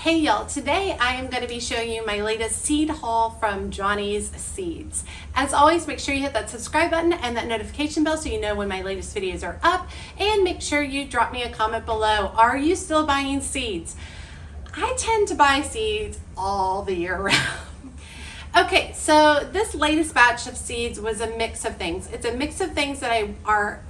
Hey y'all, today I am going to be showing you my latest seed haul from Johnny's Seeds. As always, make sure you hit that subscribe button and that notification bell so you know when my latest videos are up, and make sure you drop me a comment below. Are you still buying seeds? I tend to buy seeds all the year round. Okay, so this latest batch of seeds was a mix of things. It's a mix of things that are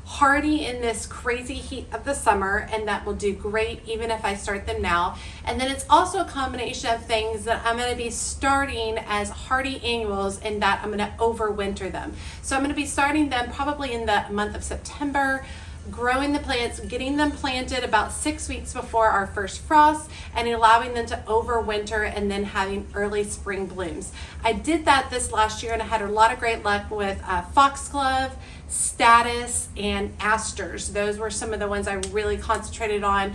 hardy in this crazy heat of the summer, and that will do great even if I start them now. And then it's also a combination of things that I'm going to be starting as hardy annuals, and that I'm going to overwinter them. So I'm going to be starting them probably in the month of September, growing the plants, getting them planted about 6 weeks before our first frost, and allowing them to overwinter and then having early spring blooms. I did that this last year and I had a lot of great luck with FOXCLOVE, STATICE, and Asters. Those were some of the ones I really concentrated on.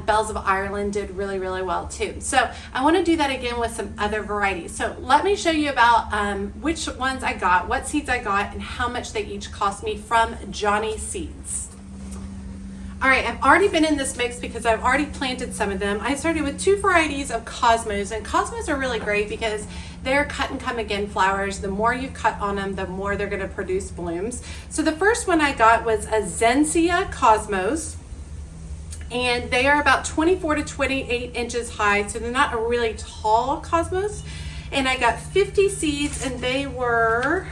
Bells of Ireland did really well too. So I want to do that again with some other varieties. So let me show you about which ones I got, what seeds I got, and how much they each cost me from Johnny Seeds. All right, I've already been in this mix because I've already planted some of them. I started with two varieties of Cosmos, and Cosmos are really great because they're cut and come again flowers. The more you cut on them, the more they're gonna produce blooms. So the first one I got was a ZANZIBAR Cosmos, and they are about 24 to 28 inches high, so they're not a really tall Cosmos. And I got 50 seeds, and they were,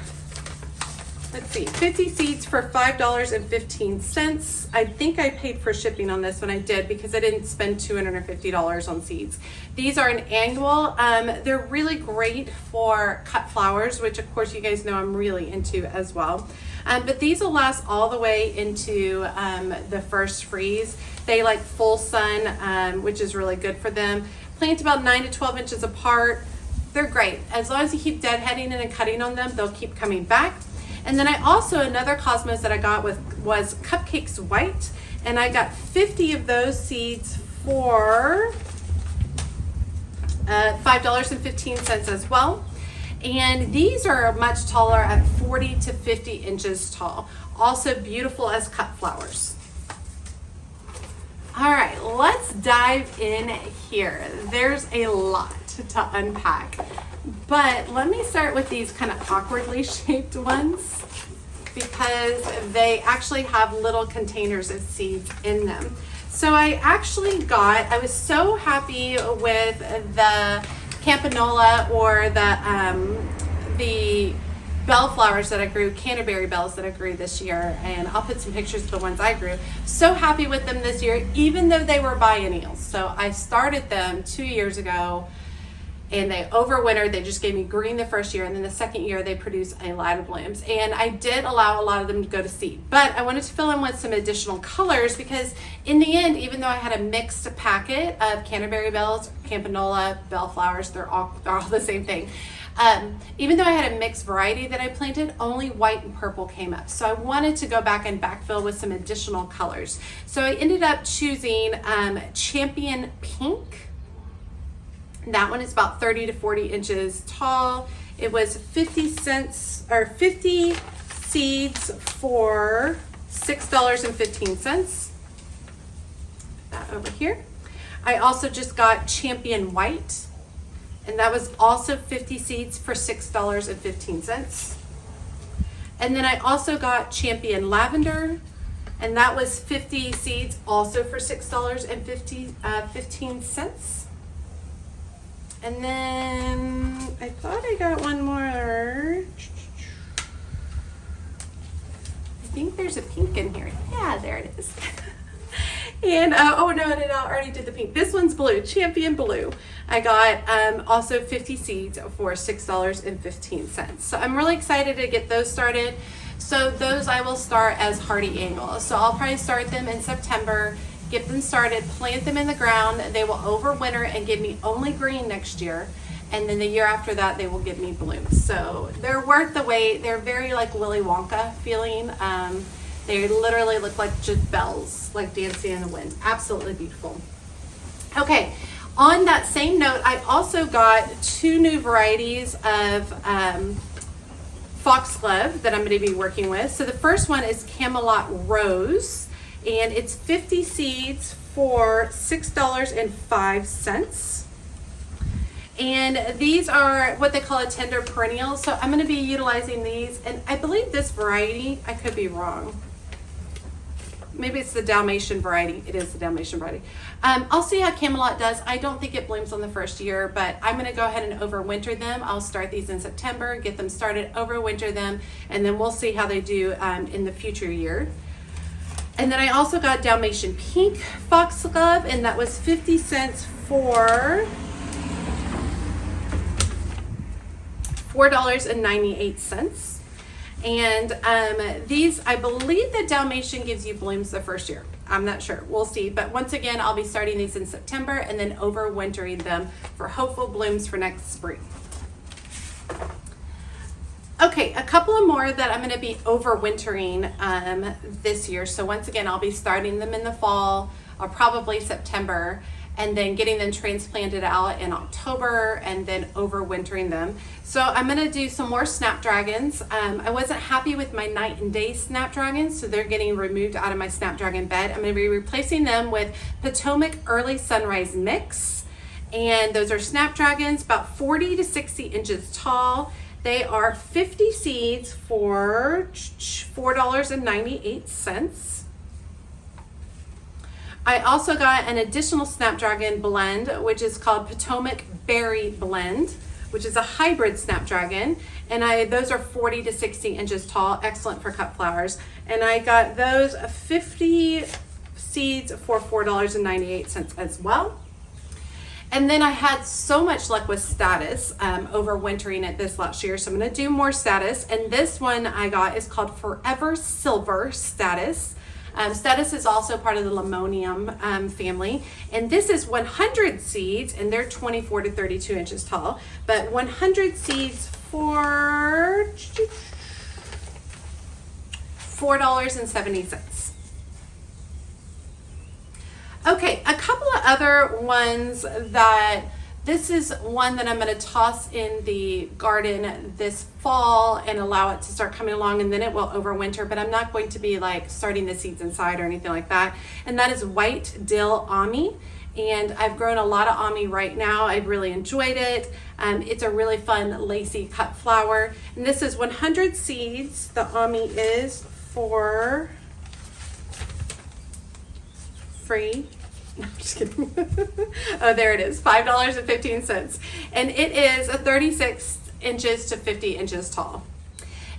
let's see, 50 seeds for $5.15. I think I paid for shipping on this one. I did, because I didn't spend $250 on seeds. These are an annual. They're really great for cut flowers, which of course you guys know I'm really into as well. But these will last all the way into the first freeze. They like full sun, which is really good for them. Plant about 9 to 12 inches apart. They're great. As long as you keep deadheading and cutting on them, they'll keep coming back. And then I also, another Cosmos that I got was CUPCAKES White, and I got 50 of those seeds for $5.15 as well. And these are much taller at 40 to 50 inches tall. Also beautiful as cut flowers. All right, let's dive in here. There's a lot to unpack. But let me start with these kind of awkwardly shaped ones, because they actually have little containers of seeds in them. So I was so happy with the CAMPANULA, or the bellflowers that I grew, Canterbury bells that I grew this year, and I'll put some pictures of the ones I grew. So happy with them this year, even though they were biennials. So I started them 2 years ago, and they overwintered. They just gave me green the first year, and then the second year they produced a lot of blooms. And I did allow a lot of them to go to seed, but I wanted to fill in with some additional colors, because in the end, even though I had a mixed packet of Canterbury bells, Campanula, bellflowers, they're all the same thing. Even though I had a mixed variety that I planted, only white and purple came up. So I wanted to go back and backfill with some additional colors. So I ended up choosing Champion Pink. That one is about 30 to 40 inches tall. It was 50 seeds for $6.15. That over here. I also just got Champion White, and that was also 50 seeds for $6.15. And then I also got Champion Lavender, and that was 50 seeds also for $6.15. And then I thought I got one more. I think there's a pink in here. Yeah, there it is. And oh no, I already did the pink. This one's blue, Champion Blue. I got also 50 seeds for $6.15. So I'm really excited to get those started. So those I will start as hardy annuals. So I'll probably start them in September, get them started, plant them in the ground. They will overwinter and give me only green next year. And then the year after that, they will give me blooms. So they're worth the wait. They're very like Willy Wonka feeling. They literally look like just bells, like dancing in the wind. Absolutely beautiful. Okay, on that same note, I also got two new varieties of FOXGLOVE that I'm going to be working with. So the first one is CAMELOT Rose, and it's 50 seeds for $6.05. And these are what they call a tender perennial. So I'm going to be utilizing these, and I believe this variety, I could be wrong. Maybe it's the Dalmatian variety. It is the Dalmatian variety. I'll see how Camelot does. I don't think it blooms on the first year, but I'm going to go ahead and overwinter them. I'll start these in September, get them started, overwinter them, and then we'll see how they do in the future year. And then I also got Dalmatian Pink Foxglove, and that was 50 cents for $4.98. And these, I believe that Dalmatian gives you blooms the first year. I'm not sure, we'll see. But once again, I'll be starting these in September and then overwintering them for hopeful blooms for next spring. Okay, a couple of more that I'm going to be overwintering this year. So once again, I'll be starting them in the fall or probably September, and then getting them transplanted out in October and then overwintering them. So I'm gonna do some more Snapdragons. I wasn't happy with my night and day Snapdragons, so they're getting removed out of my Snapdragon bed. I'm gonna be replacing them with Potomac Early Sunrise Mix. And those are Snapdragons, about 40 to 60 inches tall. They are 50 seeds for $4.98. I also got an additional Snapdragon blend, which is called Potomac Berry Blend, which is a hybrid Snapdragon. And those are 40 to 60 inches tall, excellent for cut flowers. And I got those 50 seeds for $4.98 as well. And then I had so much luck with Status overwintering it this last year. So I'm gonna do more Status. And this one I got is called Forever Silver Status. Status is also part of the Limonium family, and this is 100 seeds, and they're 24 to 32 inches tall, but 100 seeds for $4.70. Okay, a couple of other ones that this is one that I'm going to toss in the garden this fall and allow it to start coming along, and then it will overwinter, but I'm not going to be like starting the seeds inside or anything like that. And that is White Dill Ami. And I've grown a lot of Ami right now. I've really enjoyed it. It's a really fun lacy cut flower. And this is 100 seeds. The Ami is for free. I'm just kidding. Oh, there it is, $5.15. And it is a 36 inches to 50 inches tall.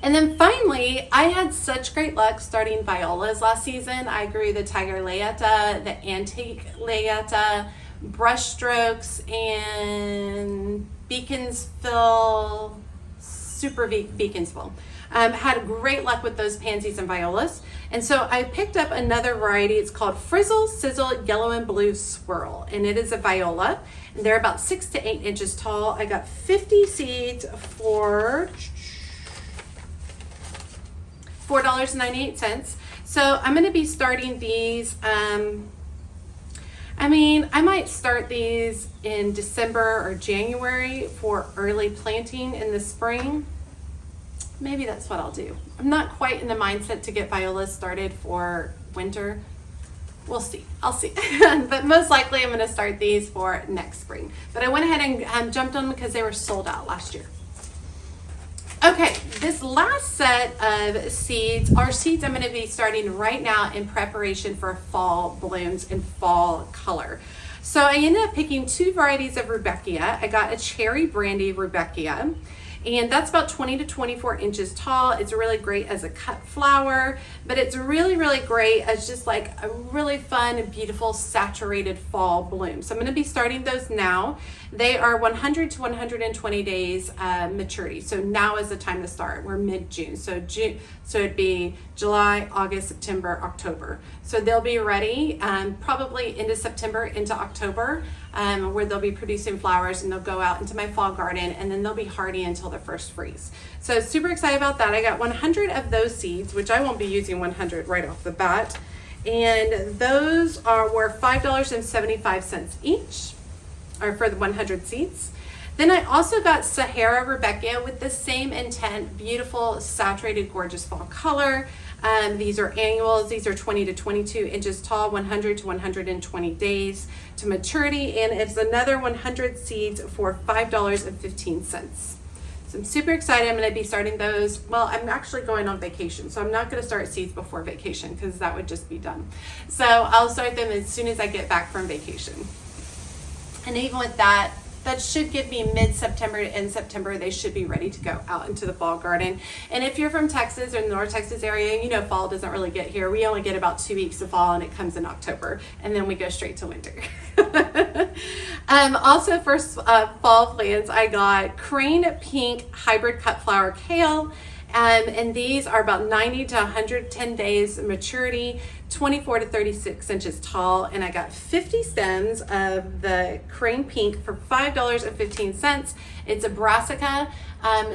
And then finally, I had such great luck starting violas last season. I grew the Tiger Layetta, the Antique Layetta, Brushstrokes, and Beaconsville, Super Beaconsville. Had great luck with those pansies and violas. And so I picked up another variety. It's called FRIZZLE, SIZZLE, Yellow and Blue Swirl. And it is a viola. And they're about 6 to 8 inches tall. I got 50 seeds for $4.98. So I'm going to be starting these. I might start these in December or January for early planting in the spring. Maybe that's what I'll do. I'm not quite in the mindset to get violas started for winter. We'll see. I'll see. But most likely I'm going to start these for next spring. But I went ahead and jumped on them because they were sold out last year. Okay, this last set of seeds are seeds I'm going to be starting right now in preparation for fall blooms and fall color. So I ended up picking 2 varieties of Rudbeckia. I got a cherry brandy Rudbeckia, and that's about 20 to 24 inches tall. It's really great as a cut flower, but it's really, really great as just like a really fun and beautiful saturated fall bloom. So I'm going to be starting those now. They are 100 to 120 days maturity. So now is the time to start. We're mid-June. So it'd be July, August, September, October. So they'll be ready probably into September, into October, where they'll be producing flowers, and they'll go out into my fall garden, and then they'll be hardy until the first freeze. So super excited about that. I got 100 of those seeds, which I won't be using 100 right off the bat. And those were $5.75 each, or for the 100 seeds. Then I also got Sahara Rudbeckia with the same intent, beautiful, saturated, gorgeous fall color. These are annuals. These are 20 to 22 inches tall, 100 to 120 days to maturity, and it's another 100 seeds for $5.15. So I'm super excited. I'm going to be starting those. Well, I'm actually going on vacation, so I'm not going to start seeds before vacation because that would just be dumb. So I'll start them as soon as I get back from vacation. And even with that, that should give me mid-September to end September. They should be ready to go out into the fall garden. And if you're from Texas or the North Texas area, you know fall doesn't really get here. We only get about 2 weeks of fall, and it comes in October, and then we go straight to winter. Also for fall plants, I got Crane Pink Hybrid Cut Flower Kale. And these are about 90 to 110 days maturity, 24 to 36 inches tall. And I got 50 stems of the Crane Pink for $5.15. It's a brassica.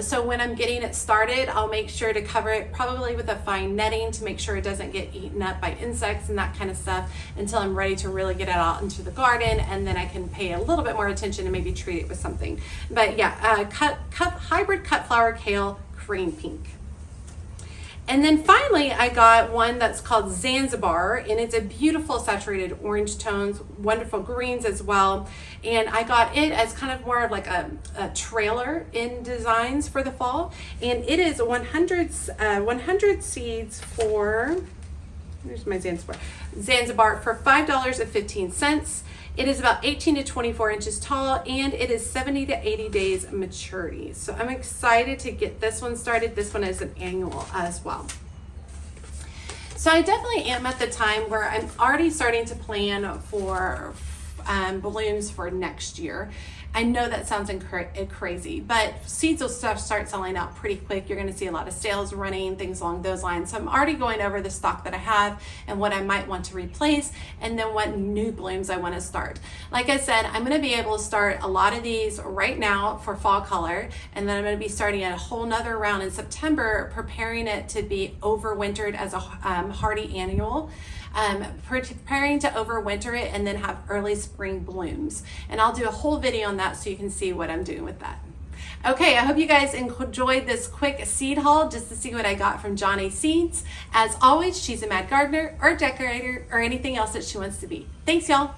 So when I'm getting it started, I'll make sure to cover it probably with a fine netting to make sure it doesn't get eaten up by insects and that kind of stuff until I'm ready to really get it out into the garden, and then I can pay a little bit more attention and maybe treat it with something. But yeah, hybrid cut flower kale, Crane Pink. And then finally, I got one that's called Zanzibar, and it's a beautiful saturated orange tones, wonderful greens as well. And I got it as kind of more of like a trailer in designs for the fall. And it is 100 seeds for, here's my Zanzibar for $5.15. It is about 18 to 24 inches tall, and it is 70 to 80 days maturity. So I'm excited to get this one started. This one is an annual as well. So I definitely am at the time where I'm already starting to plan for balloons for next year. I know that sounds crazy, but seeds will start selling out pretty quick. You're going to see a lot of sales running, things along those lines. So I'm already going over the stock that I have and what I might want to replace, and then what new blooms I want to start. Like I said, I'm going to be able to start a lot of these right now for fall color, and then I'm going to be starting a whole nother round in September, preparing it to be overwintered as a hardy annual. Preparing to overwinter it and then have early spring blooms. And I'll do a whole video on that so you can see what I'm doing with that. Okay, I hope you guys enjoyed this quick seed haul just to see what I got from Johnny Seeds. As always, she's a mad gardener or decorator or anything else that she wants to be. Thanks, y'all.